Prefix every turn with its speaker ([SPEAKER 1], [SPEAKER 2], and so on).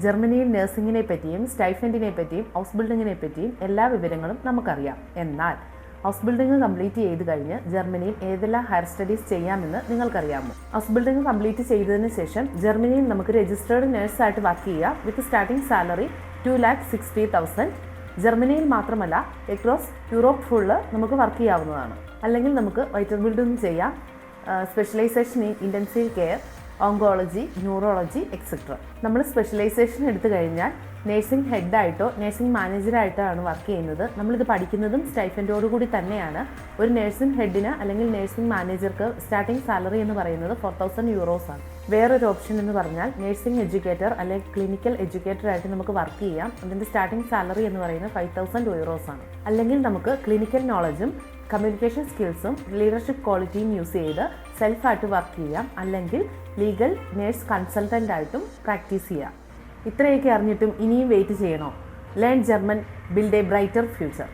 [SPEAKER 1] ജർമ്മനിയിൽ നഴ്സിംഗിനെ പറ്റിയും സ്റ്റൈഫൻഡിനെ പറ്റിയും ഹൗസ് ബിൽഡിങ്ങിനെ പറ്റിയും എല്ലാ വിവരങ്ങളും നമുക്കറിയാം. എന്നാൽ ഹൗസ് ബിൽഡിംഗ് കംപ്ലീറ്റ് ചെയ്ത് കഴിഞ്ഞ് ജർമ്മനിയിൽ ഏതെല്ലാം ഹയർ സ്റ്റഡീസ് ചെയ്യാമെന്ന് നിങ്ങൾക്കറിയാമോ? ഹൗസ് ബിൽഡിംഗ് കംപ്ലീറ്റ് ചെയ്തതിന് ശേഷം ജർമ്മനിയിൽ നമുക്ക് രജിസ്റ്റേർഡ് നഴ്സായിട്ട് വർക്ക് ചെയ്യാം വിത്ത് സ്റ്റാർട്ടിംഗ് സാലറി 2,60,000. ജർമ്മനിയിൽ മാത്രമല്ല അക്രോസ് യൂറോപ്പ് ഫുള്ള് നമുക്ക് വർക്ക് ചെയ്യാവുന്നതാണ്. അല്ലെങ്കിൽ നമുക്ക് വൈറ്റർ ബിൽഡിംഗ് ചെയ്യാം, specialization in intensive care, oncology, neurology etcetera. നമ്മൾ സ്പെഷ്യലൈസേഷൻ എടുത്തു കഴിഞ്ഞാൽ നേഴ്സിംഗ് ഹെഡായിട്ടോ നേഴ്സിംഗ് മാനേജറായിട്ടോ ആണ് വർക്ക് ചെയ്യുന്നത്. നമ്മളിത് പഠിക്കുന്നതും സ്റ്റൈഫൻഡോടുകൂടി തന്നെയാണ്. ഒരു നേഴ്സിംഗ് ഹെഡിന് അല്ലെങ്കിൽ നേഴ്സിംഗ് മാനേജർക്ക് സ്റ്റാർട്ടിംഗ് സാലറി എന്ന് പറയുന്നത് 4,000 euros ആണ്. വേറൊരു ഓപ്ഷൻ എന്ന് പറഞ്ഞാൽ നേഴ്സിംഗ് എഡ്യൂക്കേറ്റർ അല്ലെങ്കിൽ ക്ലിനിക്കൽ എഡ്യൂക്കേറ്റർ ആയിട്ട് നമുക്ക് വർക്ക് ചെയ്യാം. അതിൻ്റെ സ്റ്റാർട്ടിംഗ് സാലറി എന്ന് പറയുന്നത് 5,000 euros ആണ്. അല്ലെങ്കിൽ നമുക്ക് ക്ലിനിക്കൽ നോളജും കമ്മ്യൂണിക്കേഷൻ സ്കിൽസും ലീഡർഷിപ്പ് ക്വാളിറ്റിയും യൂസ് ചെയ്ത് സെൽഫായിട്ട് വർക്ക് ചെയ്യാം. അല്ലെങ്കിൽ ലീഗൽ നേഴ്സ് കൺസൾട്ടൻ്റ് ആയിട്ടും പ്രാക്ടീസ് ചെയ്യാം. ഇത്രയൊക്കെ അറിഞ്ഞിട്ടും ഇനിയും വെയിറ്റ് ചെയ്യണോ? Learn German, build A brighter future.